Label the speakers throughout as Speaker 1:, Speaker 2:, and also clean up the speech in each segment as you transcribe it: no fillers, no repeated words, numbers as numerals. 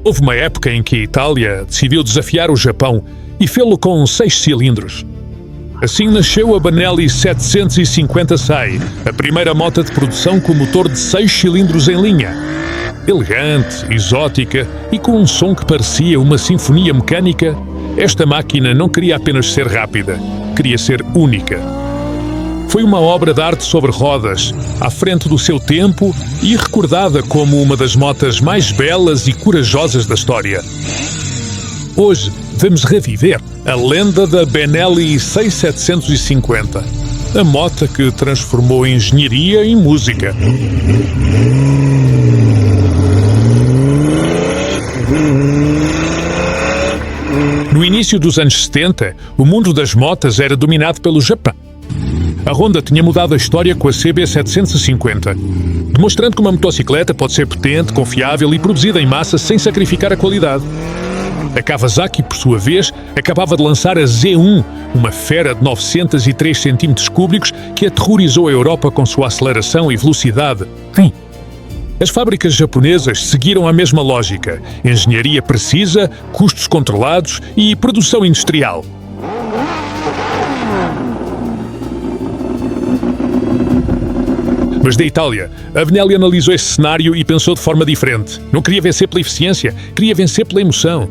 Speaker 1: Houve uma época em que a Itália decidiu desafiar o Japão e fê-lo com 6 cilindros. Assim nasceu a Benelli 750 SAI, a primeira moto de produção com motor de 6 cilindros em linha. Elegante, exótica e com um som que parecia uma sinfonia mecânica, esta máquina não queria apenas ser rápida, queria ser única. Foi uma obra de arte sobre rodas, à frente do seu tempo e recordada como uma das motas mais belas e corajosas da história. Hoje vamos reviver a lenda da Benelli 6750, a moto que transformou a engenharia em música. No início dos anos 70, o mundo das motas era dominado pelo Japão. A Honda tinha mudado a história com a CB750, demonstrando que uma motocicleta pode ser potente, confiável e produzida em massa sem sacrificar a qualidade. A Kawasaki, por sua vez, acabava de lançar a Z1, uma fera de 903 cm3 que aterrorizou a Europa com sua aceleração e velocidade. Sim. As fábricas japonesas seguiram a mesma lógica: engenharia precisa, custos controlados e produção industrial. Mas da Itália, a Benelli analisou esse cenário e pensou de forma diferente. Não queria vencer pela eficiência, queria vencer pela emoção.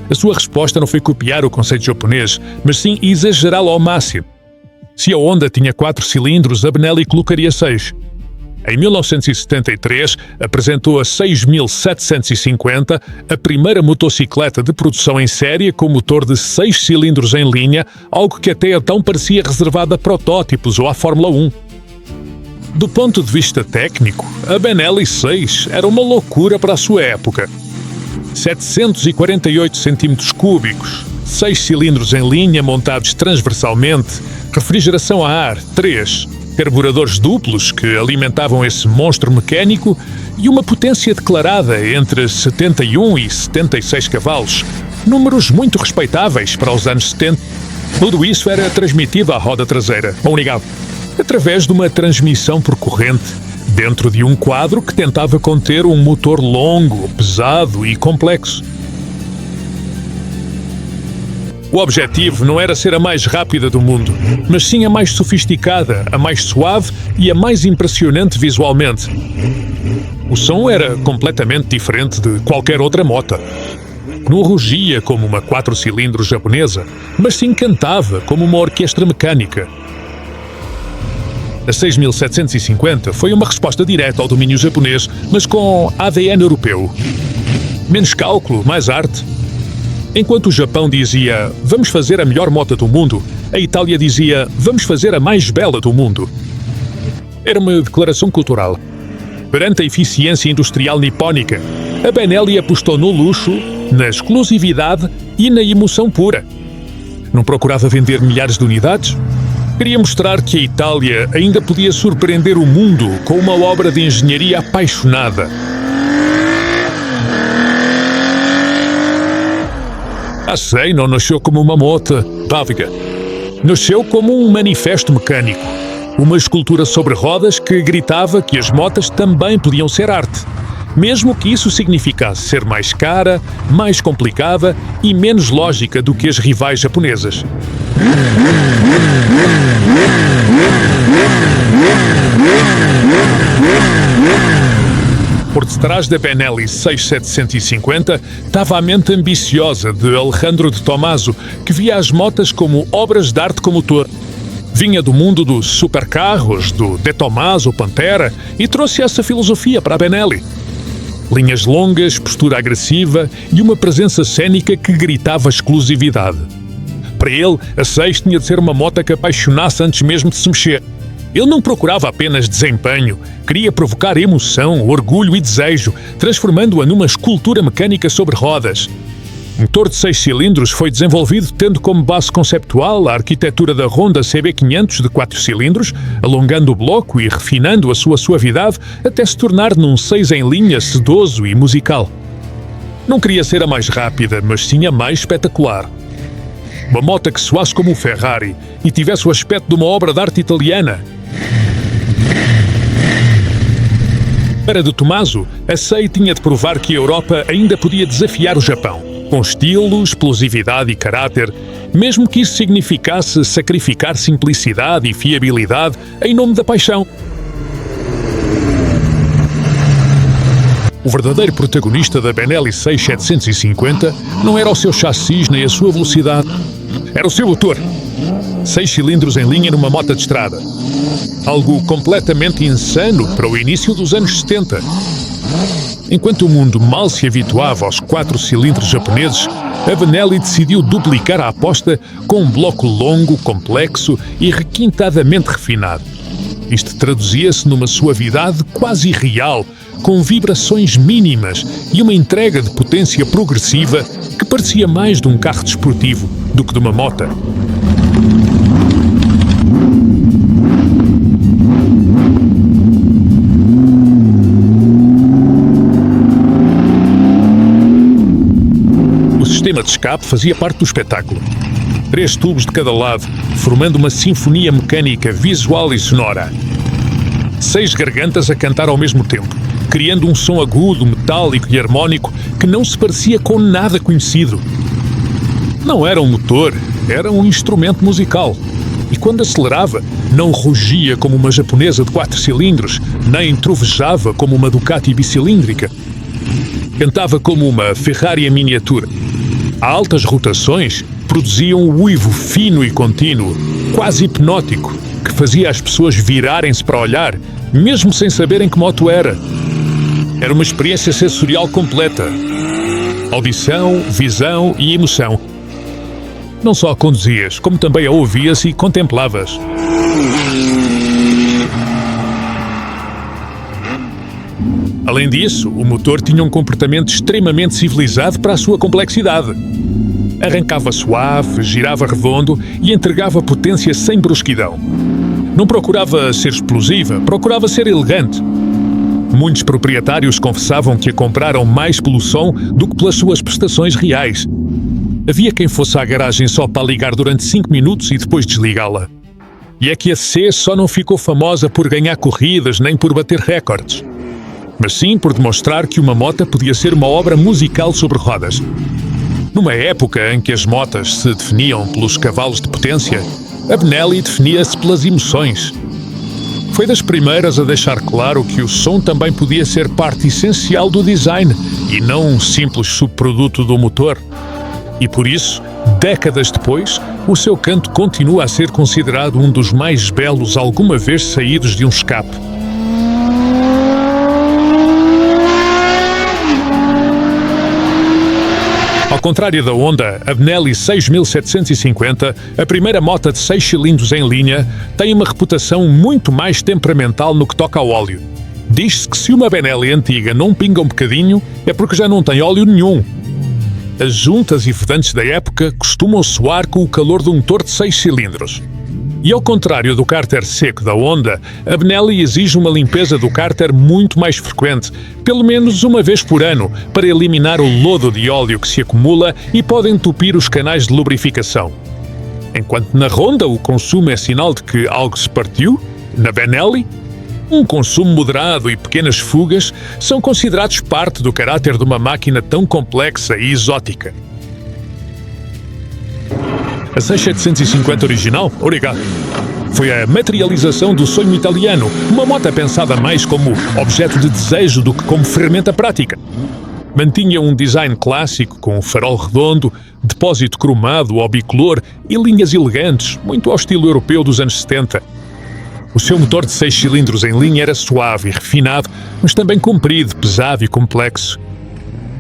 Speaker 1: A sua resposta não foi copiar o conceito japonês, mas sim exagerá-lo ao máximo. Se a Honda tinha 4 cilindros, a Benelli colocaria 6. Em 1973, apresentou a 6750, a primeira motocicleta de produção em série com motor de 6 cilindros em linha, algo que até então parecia reservado a protótipos ou à Fórmula 1. Do ponto de vista técnico, a Benelli 6 era uma loucura para a sua época. 748 cm3, 6 cilindros em linha montados transversalmente, refrigeração a ar 3, carburadores duplos que alimentavam esse monstro mecânico e uma potência declarada entre 71 e 76 cavalos, números muito respeitáveis para os anos 70. Tudo isso era transmitido à roda traseira, a unigado, através de uma transmissão por corrente, dentro de um quadro que tentava conter um motor longo, pesado e complexo. O objetivo não era ser a mais rápida do mundo, mas sim a mais sofisticada, a mais suave e a mais impressionante visualmente. O som era completamente diferente de qualquer outra moto. Não rugia como uma 4 cilindros japonesa, mas sim cantava como uma orquestra mecânica. A 6750 foi uma resposta direta ao domínio japonês, mas com ADN europeu. Menos cálculo, mais arte. Enquanto o Japão dizia, vamos fazer a melhor moto do mundo, a Itália dizia, vamos fazer a mais bela do mundo. Era uma declaração cultural. Perante a eficiência industrial nipónica, a Benelli apostou no luxo, na exclusividade e na emoção pura. Não procurava vender milhares de unidades? Queria mostrar que a Itália ainda podia surpreender o mundo com uma obra de engenharia apaixonada. A SEI não nasceu como uma moto básica. Nasceu como um manifesto mecânico. Uma escultura sobre rodas que gritava que as motas também podiam ser arte. Mesmo que isso significasse ser mais cara, mais complicada e menos lógica do que as rivais japonesas. Por detrás da Benelli 6750 estava a mente ambiciosa de Alejandro de Tomaso, que via as motas como obras de arte com motor. Vinha do mundo dos supercarros, do De Tomaso Pantera, e trouxe essa filosofia para a Benelli. Linhas longas, postura agressiva e uma presença cênica que gritava exclusividade. Para ele, a 6 tinha de ser uma moto que apaixonasse antes mesmo de se mexer. Ele não procurava apenas desempenho, queria provocar emoção, orgulho e desejo, transformando-a numa escultura mecânica sobre rodas. O motor de 6 cilindros foi desenvolvido tendo como base conceptual a arquitetura da Honda CB500 de 4 cilindros, alongando o bloco e refinando a sua suavidade até se tornar num 6 em linha sedoso e musical. Não queria ser a mais rápida, mas sim a mais espetacular. Uma moto que soasse como um Ferrari e tivesse o aspecto de uma obra de arte italiana. Para de Tomaso, a SEI tinha de provar que a Europa ainda podia desafiar o Japão, com estilo, explosividade e caráter, mesmo que isso significasse sacrificar simplicidade e fiabilidade em nome da paixão. O verdadeiro protagonista da Benelli 6750 não era o seu chassis nem a sua velocidade. Era o seu motor. 6 cilindros em linha numa moto de estrada. Algo completamente insano para o início dos anos 70. Enquanto o mundo mal se habituava aos 4 cilindros japoneses, a Benelli decidiu duplicar a aposta com um bloco longo, complexo e requintadamente refinado. Isto traduzia-se numa suavidade quase irreal, com vibrações mínimas e uma entrega de potência progressiva que parecia mais de um carro desportivo do que de uma moto. O sistema de escape fazia parte do espetáculo. 3 tubos de cada lado, formando uma sinfonia mecânica, visual e sonora. 6 gargantas a cantar ao mesmo tempo, criando um som agudo, metálico e harmónico que não se parecia com nada conhecido. Não era um motor, era um instrumento musical. E quando acelerava, não rugia como uma japonesa de 4 cilindros, nem trovejava como uma Ducati bicilíndrica. Cantava como uma Ferrari em miniatura. A altas rotações, produzia um uivo fino e contínuo, quase hipnótico, que fazia as pessoas virarem-se para olhar, mesmo sem saberem que moto era. Era uma experiência sensorial completa. Audição, visão e emoção. Não só a conduzias, como também a ouvias e contemplavas. Além disso, o motor tinha um comportamento extremamente civilizado para a sua complexidade. Arrancava suave, girava redondo e entregava potência sem brusquidão. Não procurava ser explosiva, procurava ser elegante. Muitos proprietários confessavam que a compraram mais pelo som do que pelas suas prestações reais. Havia quem fosse à garagem só para ligar durante 5 minutos e depois desligá-la. E é que a C só não ficou famosa por ganhar corridas nem por bater recordes, mas sim por demonstrar que uma moto podia ser uma obra musical sobre rodas. Numa época em que as motas se definiam pelos cavalos de potência, a Benelli definia-se pelas emoções. Foi das primeiras a deixar claro que o som também podia ser parte essencial do design e não um simples subproduto do motor. E por isso, décadas depois, o seu canto continua a ser considerado um dos mais belos alguma vez saídos de um escape. Ao contrário da Honda, a Benelli 6750, a primeira moto de 6 cilindros em linha, tem uma reputação muito mais temperamental no que toca ao óleo. Diz-se que se uma Benelli antiga não pinga um bocadinho, é porque já não tem óleo nenhum. As juntas e vedantes da época costumam soar com o calor de um motor de 6 cilindros. E ao contrário do cárter seco da Honda, a Benelli exige uma limpeza do cárter muito mais frequente, pelo menos uma vez por ano, para eliminar o lodo de óleo que se acumula e pode entupir os canais de lubrificação. Enquanto na Honda o consumo é sinal de que algo se partiu, na Benelli, um consumo moderado e pequenas fugas são considerados parte do caráter de uma máquina tão complexa e exótica. A 6750 original, obrigado, foi a materialização do sonho italiano, uma moto pensada mais como objeto de desejo do que como ferramenta prática. Mantinha um design clássico com farol redondo, depósito cromado ou bicolor e linhas elegantes, muito ao estilo europeu dos anos 70. O seu motor de 6 cilindros em linha era suave e refinado, mas também comprido, pesado e complexo.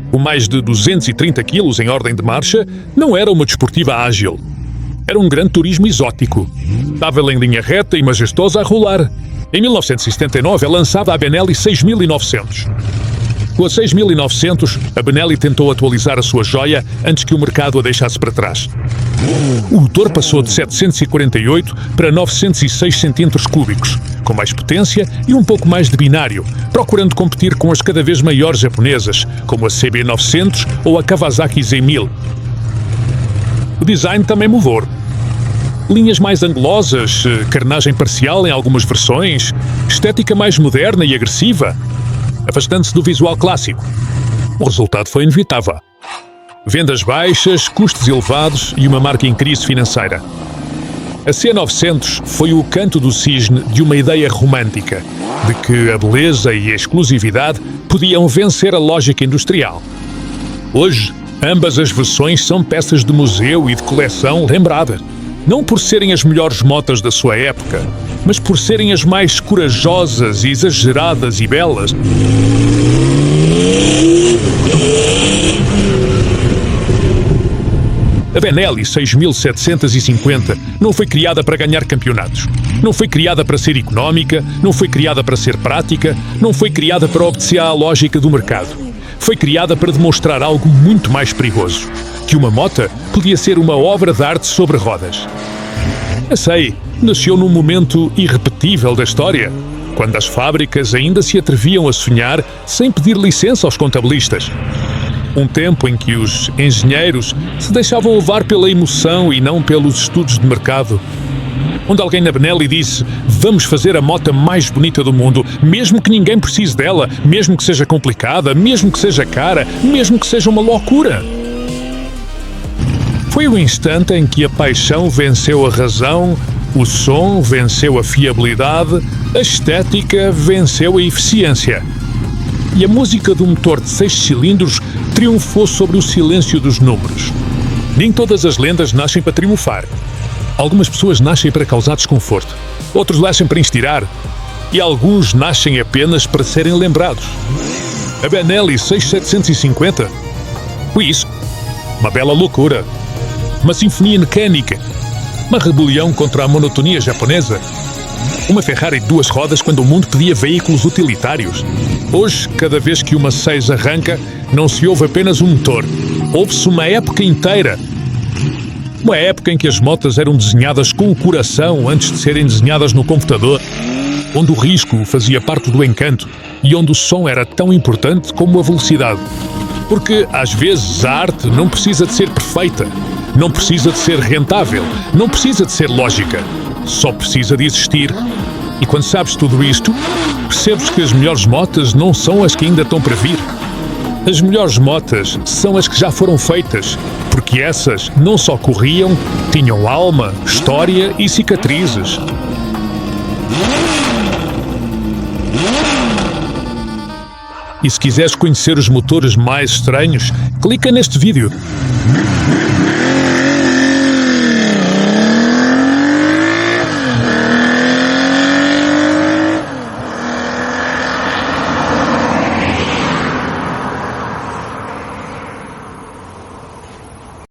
Speaker 1: Com mais de 230 kg em ordem de marcha, não era uma desportiva ágil. Era um grande turismo exótico. Estável em linha reta e majestosa a rolar. Em 1979 é lançada a Benelli 6900. Com a 6900, a Benelli tentou atualizar a sua joia antes que o mercado a deixasse para trás. O motor passou de 748 para 906 cm3, com mais potência e um pouco mais de binário, procurando competir com as cada vez maiores japonesas, como a CB900 ou a Kawasaki Z1000. O design também mudou. Linhas mais angulosas, carnagem parcial em algumas versões, estética mais moderna e agressiva. afastando-se do visual clássico. O resultado foi inevitável. Vendas baixas, custos elevados e uma marca em crise financeira. A C900 foi o canto do cisne de uma ideia romântica, de que a beleza e a exclusividade podiam vencer a lógica industrial. Hoje, ambas as versões são peças de museu e de coleção lembradas, não por serem as melhores motas da sua época, mas por serem as mais corajosas, exageradas e belas. A Benelli 6750 não foi criada para ganhar campeonatos. Não foi criada para ser económica, não foi criada para ser prática, não foi criada para obedecer à lógica do mercado. Foi criada para demonstrar algo muito mais perigoso, que uma mota podia ser uma obra de arte sobre rodas. Eu sei, nasceu num momento irrepetível da história, quando as fábricas ainda se atreviam a sonhar sem pedir licença aos contabilistas. Um tempo em que os engenheiros se deixavam levar pela emoção e não pelos estudos de mercado. Onde alguém na Benelli disse: vamos fazer a moto mais bonita do mundo, mesmo que ninguém precise dela, mesmo que seja complicada, mesmo que seja cara, mesmo que seja uma loucura. Foi o instante em que a paixão venceu a razão, o som venceu a fiabilidade, a estética venceu a eficiência. E a música do motor de 6 cilindros triunfou sobre o silêncio dos números. Nem todas as lendas nascem para triunfar. Algumas pessoas nascem para causar desconforto, outros nascem para inspirar, e alguns nascem apenas para serem lembrados. A Benelli 6750 foi isso. Uma bela loucura. Uma sinfonia mecânica. Uma rebelião contra a monotonia japonesa. Uma Ferrari de 2 rodas quando o mundo pedia veículos utilitários. Hoje, cada vez que uma 6 arranca, não se ouve apenas um motor. Ouve-se uma época inteira. Uma época em que as motas eram desenhadas com o coração antes de serem desenhadas no computador. Onde o risco fazia parte do encanto e onde o som era tão importante como a velocidade. Porque, às vezes, a arte não precisa de ser perfeita. Não precisa de ser rentável. Não precisa de ser lógica. Só precisa de existir. E quando sabes tudo isto, percebes que as melhores motas não são as que ainda estão para vir. As melhores motas são as que já foram feitas, porque essas não só corriam, tinham alma, história e cicatrizes. E se quiseres conhecer os motores mais estranhos, clica neste vídeo.